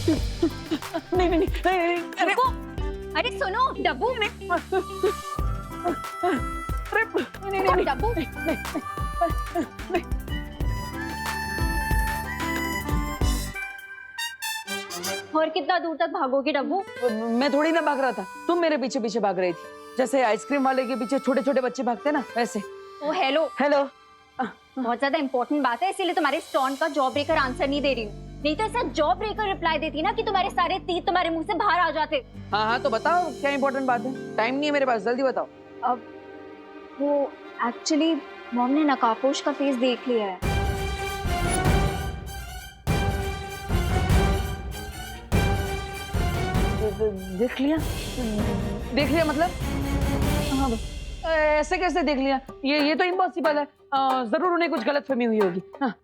नहीं नहीं नहीं, अरे रुको, अरे सुनो डब्बू, अरे नहीं नहीं नहीं, डब्बू और कितना दूर तक भागोगे डब्बू? मैं थोड़ी ना भाग रहा था, तुम मेरे पीछे पीछे भाग रही थी, जैसे आइसक्रीम वाले के पीछे छोटे छोटे बच्चे भागते ना वैसे। ओ हेलो, हेलो। बहुत ज्यादा इंपॉर्टेंट बात है, इसीलिए तुम्हारे स्टॉन का जॉब ब्रेकर आंसर नहीं दे रही हूँ। नहीं तो ऐसा जॉब ब्रेकर रिप्लाई देती ना कि तुम्हारे सारे तीर तुम्हारे मुंह से बाहर आ जाते। हाँ हाँ तो बताओ क्या इंपॉर्टेंट बात है, टाइम नहीं है मेरे पास, जल्दी बताओ। अब वो एक्चुअली मॉम ने नकाबपोश का फेस देख लिया है। देख लिया? देख लिया मतलब? हाँ, ऐसे कैसे देख लिया? ये तो इम्पॉसिबल है। जरूर उन्हें कुछ गलतफहमी हुई होगी। हाँ।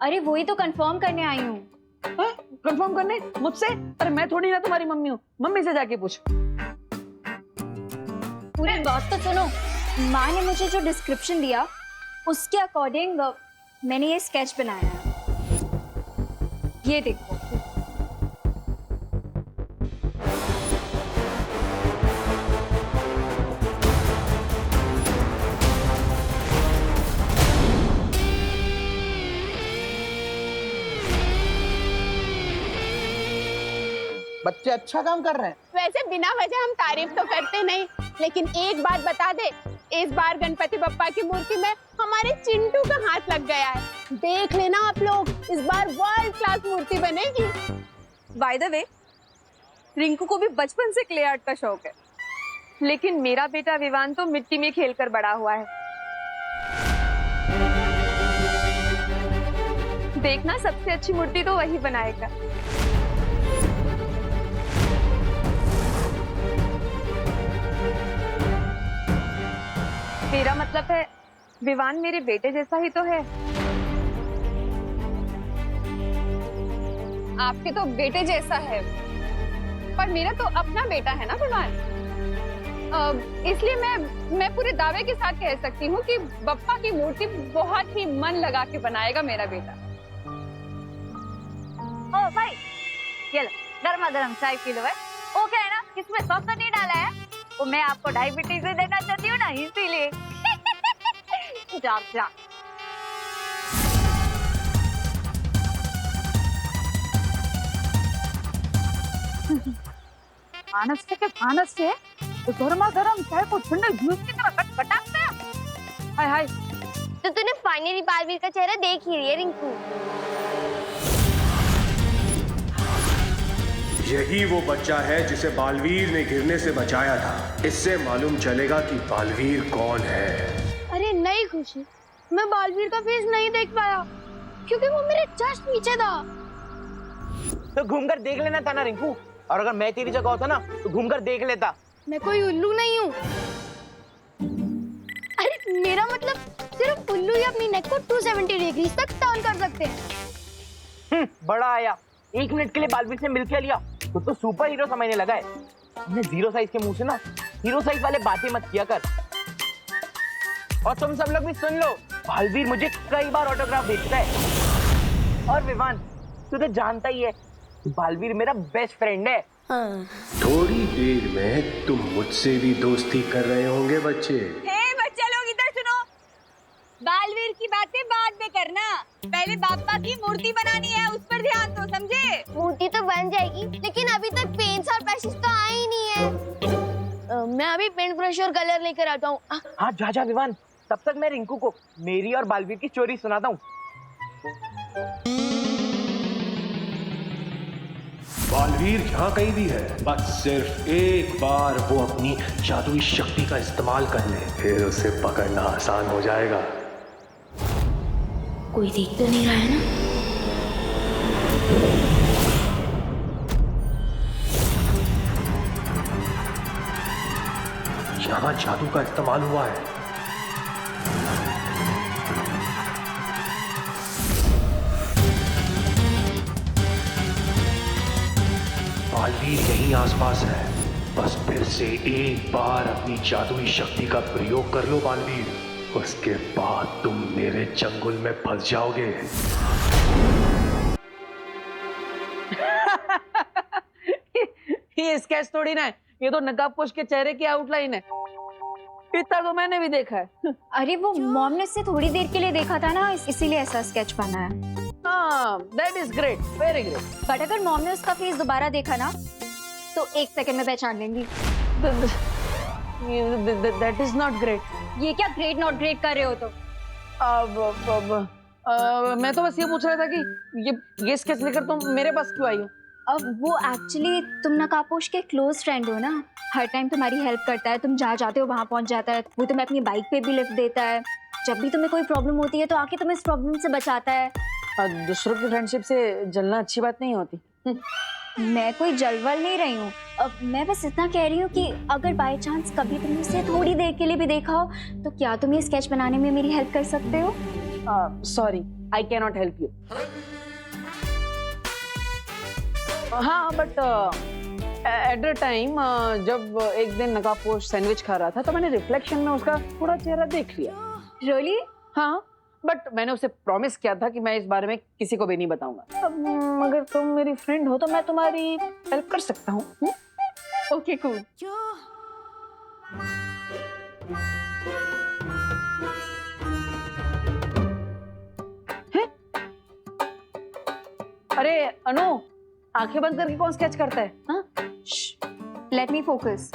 अरे वही तो कंफर्म करने आई हूँ। कंफर्म करने मुझसे? अरे मैं थोड़ी ना तुम्हारी मम्मी हूँ, मम्मी से जाके पूछ। पूरी बात तो सुनो। माँ ने मुझे जो डिस्क्रिप्शन दिया उसके अकॉर्डिंग मैंने ये स्केच बनाया है। ये देखो। बच्चे अच्छा काम कर रहे हैं। वैसे बिना वजह हम तारीफ तो करते नहीं, लेकिन एक बात बता दे, इस बार गणपति बप्पा की मूर्ति में हमारे चिंटू का हाथ लग गया है। देख लेना आप लोग, इस बार वर्ल्ड क्लास मूर्ति बनेगी। बाय द वे, रिंकू को भी बचपन से क्ले आर्ट का शौक है, लेकिन मेरा बेटा विवान तो मिट्टी में खेलकर बड़ा हुआ है। देखना, सबसे अच्छी मूर्ति तो वही बनाएगा। मेरा मतलब है विवान मेरे बेटे जैसा ही तो है। आपके तो बेटे जैसा है, पर मेरा तो अपना बेटा है ना विवान। इसलिए मैं पूरे दावे के साथ कह सकती हूँ कि बप्पा की मूर्ति बहुत ही मन लगा के बनाएगा मेरा बेटा। ओ भाई, ये लो गर्मा गर्म चाय पी लो। वो क्या है ना, इसमें सॉस नहीं डाला है, वो मैं आपको डायबिटीज से देना चाहती हूँ ना, इसीलिए। जा जा। मानस से तो गर्मा गर्म चाय को ठंडे जूस की तरह खटखटाता है। हाय हाय। तो तूने फाइनली बालवीर का चेहरा देख ही लिया रिंकू। यही वो बच्चा है जिसे बालवीर ने गिरने से बचाया था। इससे मालूम चलेगा कि बालवीर कौन है। अरे नहीं खुशी, मैं बालवीर का फेस नहीं देख पाया क्योंकि वो मेरे जस्ट पीछे था। तो घूमकर देख लेना था ना रिंकू, और अगर मैं तेरी जगह होता ना तो घूमकर देख लेता। मैं कोई उल्लू नहीं हूँ। अरे मेरा मतलब सिर्फ उल्लू ही अपनी नेक को 270 डिग्री तक टर्न कर सकते हैं। बड़ा आया, 1 मिनट के लिए बालवीर से मिलके लिया तो सुपर हीरो समझने लगा है। हमने 0 साइज के मुंह से ना हीरो साइज वाले बातें मत किया कर। और तुम सब लोग भी सुन लो, बालवीर मुझे कई बार ऑटोग्राफ दे चुका है। और विवान, तू तो जानता ही है बालवीर मेरा बेस्ट फ्रेंड है। थोड़ी देर में तुम मुझसे भी दोस्ती कर रहे होंगे बच्चे। हे बच्चे लोग इधर सुनो, बालवीर की बातें बाद में करना, पहले बाप्पा की मूर्ति बनानी है, उस पर ध्यान दो, समझे? मूर्ति तो बन जाएगी, लेकिन अभी तक पेंट्स और ब्रशेस तो आए ही नहीं है। मैं अभी पेंट ब्रश और कलर लेकर आता हूँ। हाँ जा जा विवान, तब तक मैं रिंकू को मेरी और बालवीर की स्टोरी सुनाता हूँ। बालवीर यहाँ कहीं भी है, बस सिर्फ एक बार वो अपनी जादुई शक्ति का इस्तेमाल कर ले, फिर उसे पकड़ना आसान हो जाएगा। कोई देख तो नहीं रहा है ना? यहाँ जादू का इस्तेमाल हुआ है। बालवीर यहीं आसपास है, बस फिर से एक बार अपनी जादुई शक्ति का प्रयोग कर लो बालवीर, उसके बाद तुम मेरे चंगुल में फंस जाओगे। ये स्केच थोड़ी ना है, ये तो नकाबपोश के चेहरे की आउटलाइन है। इतना तो मैंने भी देखा है। अरे वो मॉम ने उससे थोड़ी देर के लिए देखा था ना, इसीलिए ऐसा स्केच बना है। हाँ, that is great, very great. But अगर मॉम ने उसका फेस दोबारा देखा ना तो 1 सेकंड में पहचान लेंगी। That is not great. ये क्या ग्रेट नॉट ग्रेट कर रहे हो तुम? मैं तो बस ये पूछ रहा था कि ये स्केच लेकर तुम मेरे पास क्यों आई हो? अब वो एक्चुअली तुम नकाबपोश के क्लोज फ्रेंड हो ना, हर टाइम तुम्हारी हेल्प करता है, तुम जहाँ जाते हो वहाँ पहुँच जाता है, वो तुम्हें अपनी बाइक पे भी लिफ्ट देता है, जब भी तुम्हें कोई प्रॉब्लम होती है तो आके तुम्हें इस प्रॉब्लम से बचाता है। दूसरों की फ्रेंडशिप से जलना अच्छी बात नहीं होती। मैं कोई जलवल नहीं रही हूँ, अब मैं बस इतना कह रही हूँ कि अगर बाय चांस कभी तुमने उसे थोड़ी देर के लिए भी देखा हो तो क्या तुम ये स्केच बनाने में मेरी हेल्प कर सकते हो? Sorry, I can not help you. हाँ, बट एट द टाइम जब एक दिन नकाबपोश सैंडविच खा रहा था तो मैंने रिफ्लेक्शन में उसका थोड़ा चेहरा देख लिया। रियली? हाँ, बट मैंने उसे प्रॉमिस किया था कि मैं इस बारे में किसी को भी नहीं बताऊंगा। अब अगर तुम मेरी फ्रेंड हो तो मैं तुम्हारी हेल्प कर सकता हूँ। Okay cool. अरे अनु, आंखें बंद करके कौन स्केच करता है? हाँ? Let me focus.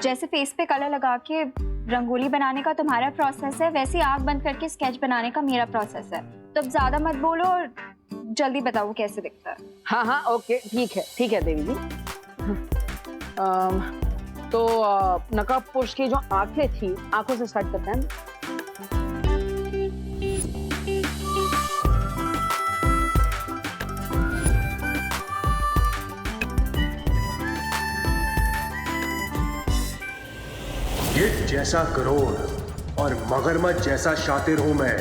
जैसे फेस पे कलर लगा के रंगोली बनाने का तुम्हारा प्रोसेस है, वैसे आंख बंद करके स्केच बनाने का मेरा प्रोसेस है। तो अब ज्यादा मत बोलो और जल्दी बताओ कैसे दिखता है। हाँ हाँ, ओके, ठीक है देवी जी। तो नकाबपोश की जो आंखें थी, आंखों से स्टार्ट करते हैं। गिद्ध जैसा करोड़ और मगरमच्छ जैसा शातिर हूं मैं,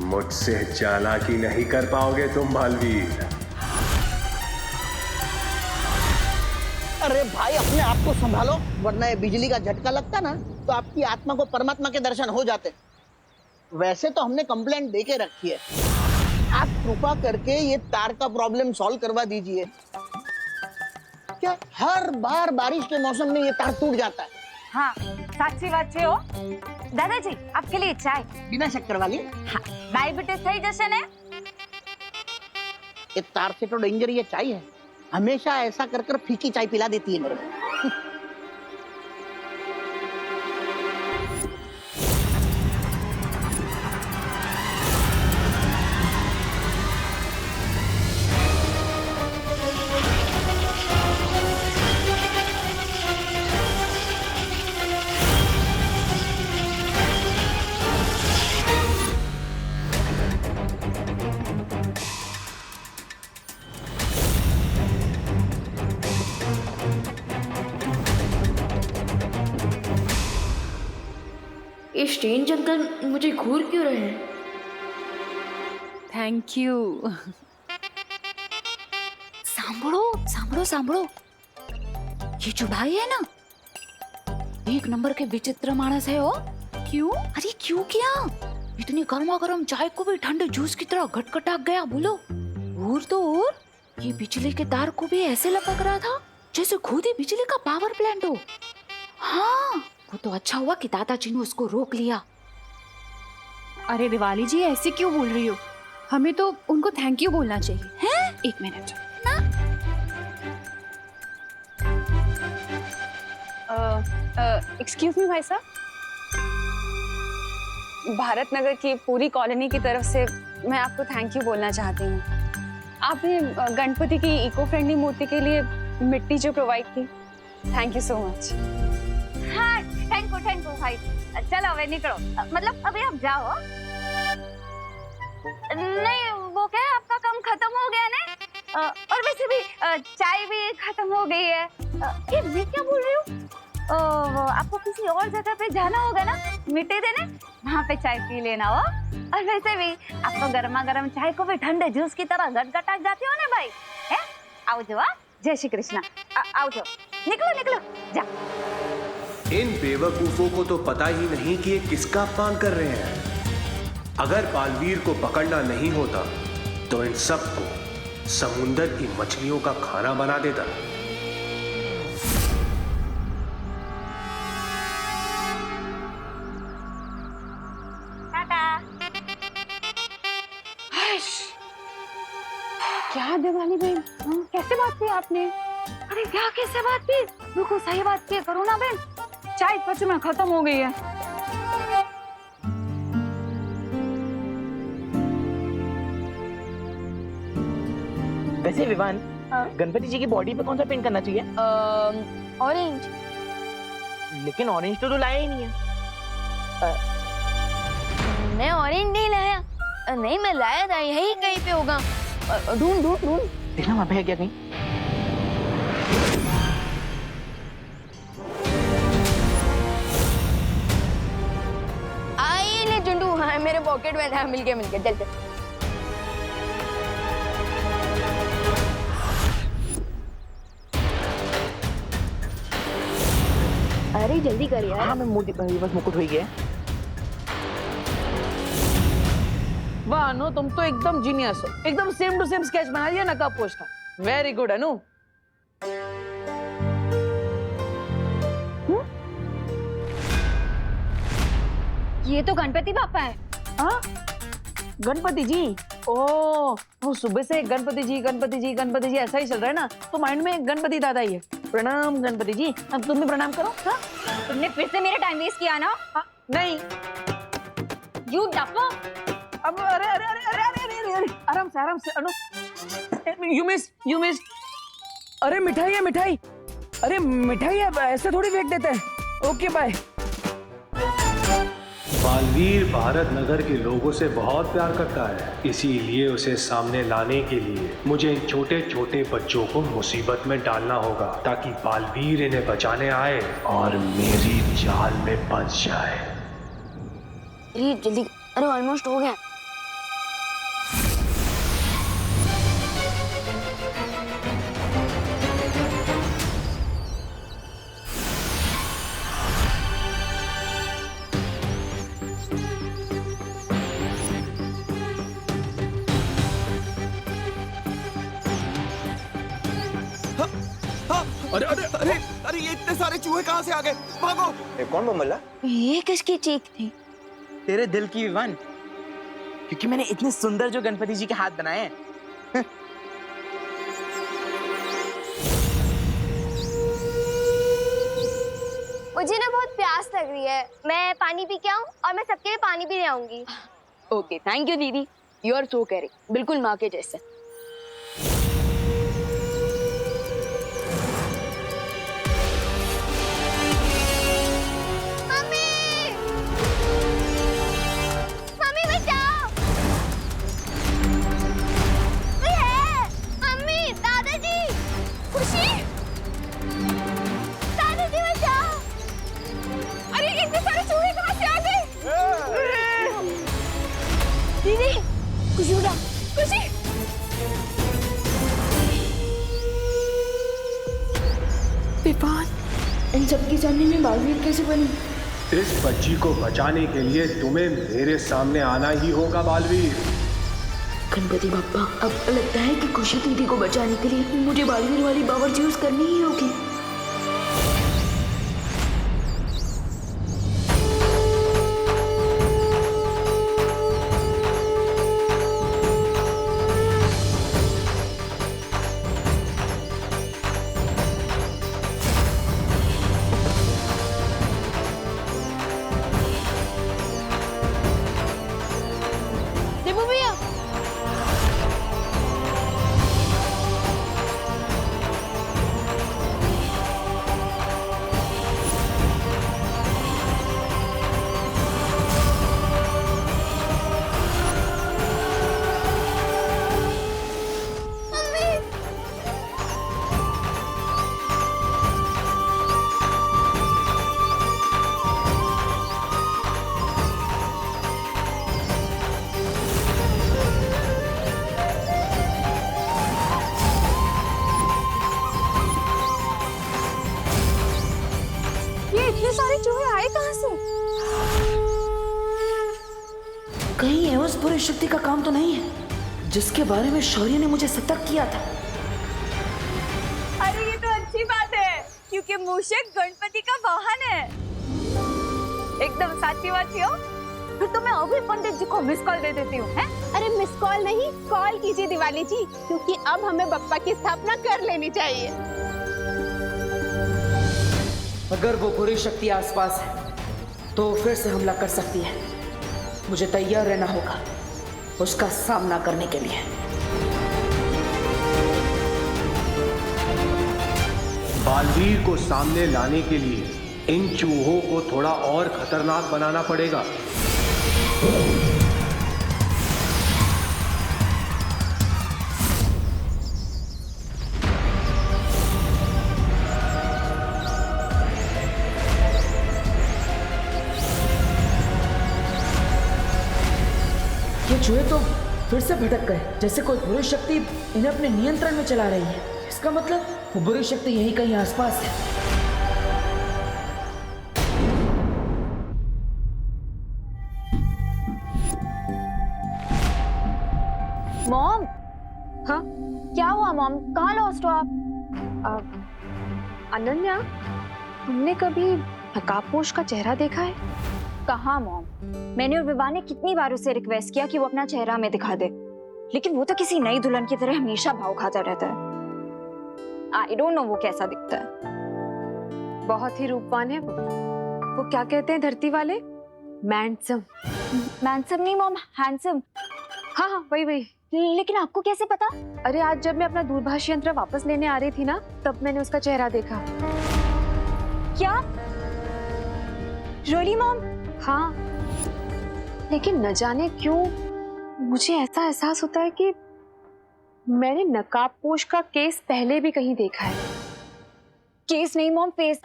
मुझसे चालाकी नहीं कर पाओगे तुम बालवीर। अरे भाई, अपने आप को संभालो, वरना ये बिजली का झटका लगता ना तो आपकी आत्मा को परमात्मा के दर्शन हो जाते। वैसे तो हमने कंप्लेंट दे के रखी है, आप कृपा करके ये तार का प्रॉब्लम सॉल्व करवा दीजिए। क्या हर बार बारिश के मौसम में ये तार टूट जाता है? हाँ, साक्षी बात छे हो। दादाजी, आपके लिए चाय। बिना शक्कर वाली? हाँ, डायबिटीज થઈ જશે ને? ये तार से तो डेंजर ये चाय है, हमेशा ऐसा कर कर फीकी चाय पिला देती है मेरे को। ये स्ट्रेंज अंकल मुझे घूर क्यों रहे हैं? Thank you. सांभळो सांभळो सांभळो, ये जो भाई है ना, 1 नंबर के विचित्र मानस है। हो क्यों? अरे क्यों क्या? इतनी गर्मा गर्म चाय को भी ठंडे जूस की तरह घटघटा गया। बोलो। और तो और ये बिजली के तार को भी ऐसे लपक रहा था जैसे खुद ही बिजली का पावर प्लांट हो। हाँ, वो तो अच्छा हुआ कि दादाजी ने उसको रोक लिया। अरे दिवाली जी, ऐसे क्यों बोल रही हो? हमें तो उनको थैंक यू बोलना चाहिए। हैं? 1 मिनट। एक्सक्यूज मी भाई साहब, भारत नगर की पूरी कॉलोनी की तरफ से मैं आपको थैंक यू बोलना चाहती हूँ। आपने गणपति की इको फ्रेंडली मूर्ति के लिए मिट्टी जो प्रोवाइड की, थैंक यू सो मच। हाँ, थैंक यू भाई। चलो अब निकलो, मतलब अभी आप जाओ। नहीं, वो क्या है, आपका काम खत्म हो गया ना, और वैसे भी चाय भी खत्म हो गई है। ये मैं क्या बोल रही हूँ, आपको किसी और जगह पे जाना होगा ना मिट्टी देने, वहाँ पे चाय पी लेना हो। और वैसे भी आप तो गर्मा गर्म चाय को भी ठंडे जूस की तरह गटगटा जाते हो ना भाई। है, आओ जो। जय श्री कृष्णा। आओ जो, निकलो जा। इन बेवकूफों को तो पता ही नहीं कि ये किसका अपमान कर रहे हैं। अगर बालवीर को पकड़ना नहीं होता तो इन सबको समुंदर की मछलियों का खाना बना देता। कैसे बात की आपने? अरे क्या कैसे बात की? बिल्कुल सही बात की करो ना बहन। चाय सच में खत्म हो गई है। वैसे विवान, गणपति जी की बॉडी पे कौन सा पेंट करना चाहिए? ऑरेंज। लेकिन ऑरेंज तो लाया ही नहीं है। मैं ऑरेंज नहीं लाया। नहीं मैं लाया था, यही कहीं पे होगा। ढूंढ ढूंढ ढूंढ। देखना वहां पे है क्या कहीं? आई ले चुंडू, हाँ मेरे पॉकेट में था। मिल गया चल चल। अरे जल्दी कर यार। हाँ मैं मोदी बस मुकुट हो गया। वाह अनु, तुम तो एकदम जीनियस हो। एकदम सेम टू सेम स्केच बना दिया नकाब पोश का। वेरी गुड अनु। ये तो गणपति बापा है। हाँ गणपति जी। ओ वो सुबह से गणपति जी गणपति जी गणपति जी ऐसा ही चल रहा है ना, तो माइंड में गणपति दादा ही है। प्रणाम गणपति जी। अब तुम भी प्रणाम करो। हाँ तुमने फिर से मेरा टाइम वेस्ट किया ना। नहीं यू डफो। अब अरे अरे अरे अरे अरे अरे अरे आराम से अनु। You miss. अरे मिठाई है मिठाई। अरे मिठाई है, ऐसे थोड़ी फेंक देते हैं। Okay bye. बालवीर भारत नगर के लोगों से बहुत प्यार करता है, इसीलिए उसे सामने लाने के लिए मुझे इन छोटे छोटे बच्चों को मुसीबत में डालना होगा, ताकि बालवीर इन्हें बचाने आए और मेरी जाल में फंस जाए। अरे जल्दी। अरे ऑलमोस्ट हो गया। अरे अरे अरे अरे ये इतने सारे चूहे कहाँ से आ गए? भागो! ये कौन बमला? ये किसकी चीख थी? तेरे दिल की विवान, क्योंकि मैंने इतने सुंदर जो गणपति जी के हाथ बनाए हैं। मुझे ना बहुत प्यास लग रही है, मैं पानी पी के आऊं और मैं सबके लिए पानी भी ले आऊंगी। ओके थैंक यू दीदी, यू आर सो केयरिंग, बिल्कुल माँ के जैसे। इन सबकी जानने में बालवीर कैसे बनी? इस बच्ची को बचाने के लिए तुम्हें मेरे सामने आना ही होगा बालवीर। गणपति बाप्पा, अब लगता है कि खुशी दीदी को बचाने के लिए मुझे बालवीर वाली पावर यूज करनी ही होगी। कहीं ये उस बुरी शक्ति का काम तो नहीं है जिसके बारे में शौर्य ने मुझे सतर्क किया था? अरे ये तो अच्छी बात है, क्योंकि मूषक गणपति का वाहन है। एकदम साची बात हो। फिर तो मैं अभी पंडित जी को मिस कॉल दे देती हूँ। हैं? अरे मिस कॉल नहीं, कॉल कीजिए दिवाली जी, क्योंकि अब हमें बप्पा की स्थापना कर लेनी चाहिए। अगर वो बुरी शक्ति आसपास है तो फिर से हमला कर सकती है। मुझे तैयार रहना होगा उसका सामना करने के लिए। बालवीर को सामने लाने के लिए इन चूहों को थोड़ा और खतरनाक बनाना पड़ेगा। ये चूहे तो फिर से भटक गए, जैसे कोई बुरी शक्ति इन्हें अपने नियंत्रण में चला रही है। इसका मतलब वो बुरी शक्ति यहीं कहीं आसपास है। मॉम, हाँ क्या हुआ मॉम, कहाँ लॉस्ट हो आप? अनन्या, हमने कभी नकाबपोश का चेहरा देखा है? कहाँ मॉम, मैंने और विभा ने कितनी बार उसे रिक्वेस्ट किया कि वो अपना चेहरा हमें दिखा दे, लेकिन वो तो किसी नई दुल्हन की तरह हमेशा भाव खाता रहता है। आई डोंट नो वो कैसा दिखता है। बहुत ही रूपवान है वो क्या कहते हैं धरती वाले, मैंडसम। मैंसम नहीं मॉम, हैंडसम। हाँ हाँ वही वही। लेकिन आपको कैसे पता? अरे आज जब मैं अपना दूरभाष यंत्र वापस लेने आ रही थी ना, तब मैंने उसका चेहरा देखा। क्या रियली मॉम? हाँ, लेकिन न जाने क्यों मुझे ऐसा एहसास होता है कि मैंने नकाबपोश का केस पहले भी कहीं देखा है। केस नहीं मॉम, फेस।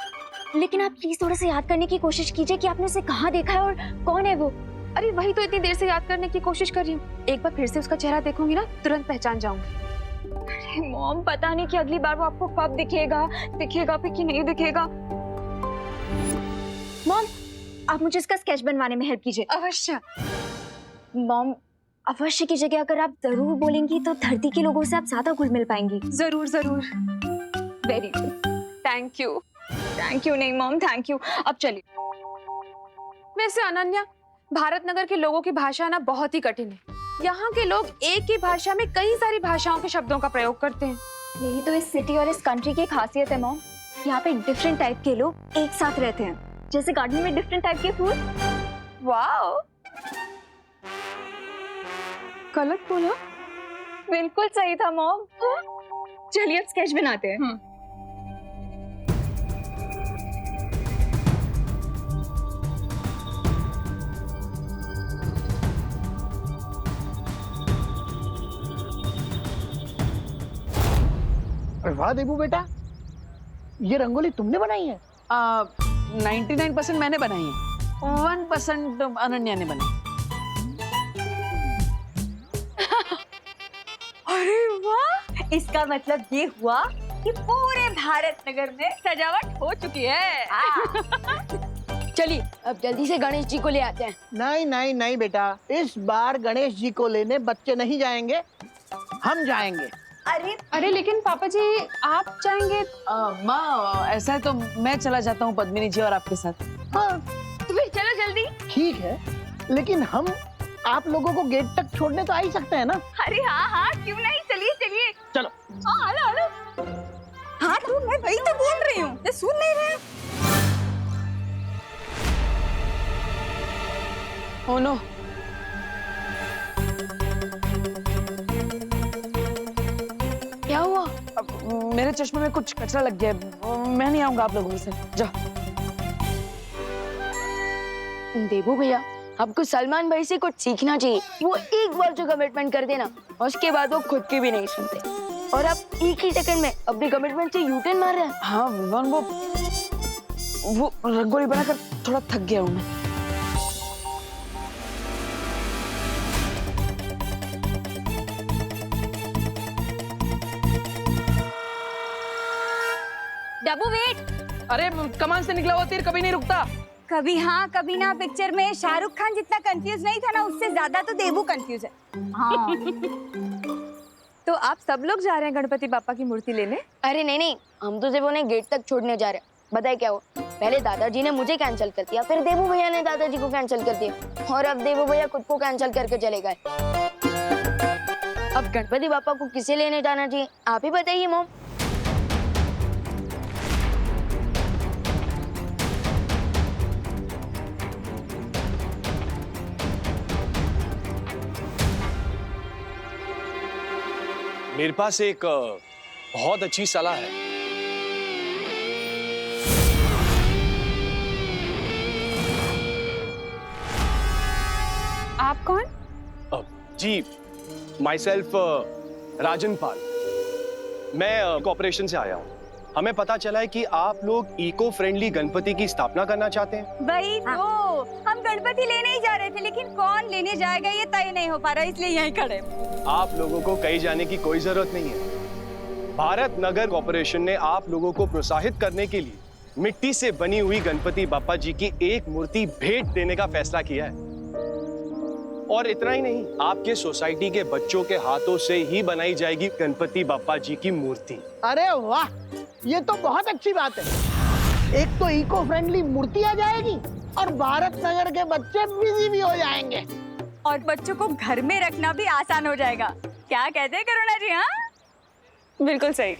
लेकिन आप प्लीज थोड़ा सा याद करने की कोशिश कीजिए कि आपने उसे कहाँ देखा है और कौन है वो। अरे वही तो इतनी देर से याद करने की कोशिश कर रही हूँ। एक बार फिर से उसका चेहरा देखूंगी ना, तुरंत पहचान जाऊंगी। अरे मॉम, पता नहीं कि अगली बार वो आपको कब दिखेगा भी कि नहीं दिखेगा। मॉम, आप मुझे इसका स्केच बनवाने में हेल्प कीजिए। अवश्य मॉम, अवश्य की जगह अगर आप जरूर बोलेंगी तो धरती के लोगों से आप ज्यादा घुल मिल पाएंगी। जरूर जरूर। Very good, thank you. Thank you नहीं मॉम, थैंक यू। अब चलिए। वैसे अनन्या, भारत नगर के लोगों की भाषा ना बहुत ही कठिन है। यहाँ के लोग एक ही भाषा में कई सारी भाषाओं के शब्दों का प्रयोग करते हैं। यही तो इस सिटी और इस कंट्री की खासियत है मॉम। यहाँ पे डिफरेंट टाइप के लोग एक साथ रहते हैं, जैसे गार्डन में डिफरेंट टाइप के फूल। वाओ, गलत बोला? बिल्कुल सही था मॉम। चलिए अब स्केच बनाते हैं। अरे वाह देबू बेटा, ये रंगोली तुमने बनाई है? 99% मैंने बनाई है, 1% अनन्या ने बनाई। अरे वाह, इसका मतलब ये हुआ कि पूरे भारत नगर में सजावट हो चुकी है। चलिए अब जल्दी से गणेश जी को ले आते हैं। नहीं नहीं नहीं बेटा, इस बार गणेश जी को लेने बच्चे नहीं जाएंगे, हम जाएंगे। अरे लेकिन पापा जी आप जाएंगे? माँ, ऐसा है तो मैं चला जाता हूँ पद्मिनी जी और आपके साथ। हाँ तो फिर चलो जल्दी। ठीक है, लेकिन हम आप लोगों को गेट तक छोड़ने तो आ ही सकते हैं ना? अरे हाँ हाँ, क्यों नहीं, चलिए चलिए। चलो। हाँ हेलो हेलो। हाँ तो मैं वही तो बोल रही हूँ, ये सुन नहीं रहे। ओह नो, क्या हुआ? मेरे चश्मे में कुछ कचरा लग गया है। मैं नहीं आऊंगा आप लोगों के साथ, जाओ। देबू भैया, आपको सलमान भाई से कुछ सीखना चाहिए। वो एक बार जो कमिटमेंट कर देना, उसके बाद वो खुद की भी नहीं सुनते, और आप एक ही सेकंड में अपने कमिटमेंट से यूटर्न मार रहे हैं। हाँ विवान, वो रंगोली बनाकर थोड़ा थक गया हूँ मैं। डब्बू वेट। अरे कमान से निकला हुआ तीर कभी नहीं रुकता। कभी हाँ कभी ना पिक्चर में शाहरुख खान जितना कंफ्यूज नहीं था ना, उससे ज्यादा तो देबू कंफ्यूज है। हाँ। तो आप सब लोग जा रहे हैं गणपति बापा की मूर्ति लेने? अरे नहीं नहीं, हम तो सिर्फ उन्हें गेट तक छोड़ने जा रहे हैं। बताए क्या हो, पहले दादाजी ने मुझे कैंसिल कर दिया, फिर देवू भैया ने दादाजी को कैंसिल कर दिया और अब देवू भैया खुद को कैंसिल करके चले गए। अब गणपति बापा को किसे लेने जाना चाहिए, आप ही बताइए मॉम। मेरे पास एक बहुत अच्छी सलाह है। आप कौन? जी, माई सेल्फ राजन पाल। मैं कॉर्पोरेशन से आया हूँ। हमें पता चला है कि आप लोग इको फ्रेंडली गणपति की स्थापना करना चाहते हैं। वही तो, हम गणपति लेने ही जा रहे थे, लेकिन कौन लेने जाएगा ये तय नहीं हो पा रहा, इसलिए यहीं खड़े। आप लोगों को कहीं जाने की कोई जरूरत नहीं है। भारत नगर कॉर्पोरेशन ने आप लोगों को प्रोत्साहित करने के लिए मिट्टी से बनी हुई गणपति बापा जी की एक मूर्ति भेंट देने का फैसला किया है। और इतना ही नहीं, आपके सोसाइटी के बच्चों के हाथों से ही बनाई जाएगी गणपति बापा जी की मूर्ति। अरे वाह, ये तो बहुत अच्छी बात है। एक तो इको फ्रेंडली मूर्ति आ जाएगी और भारत नगर के बच्चे बिजी भी हो जाएंगे और बच्चों को घर में रखना भी आसान हो जाएगा। क्या कहते हैं करुणा जी? हाँ, बिल्कुल सही।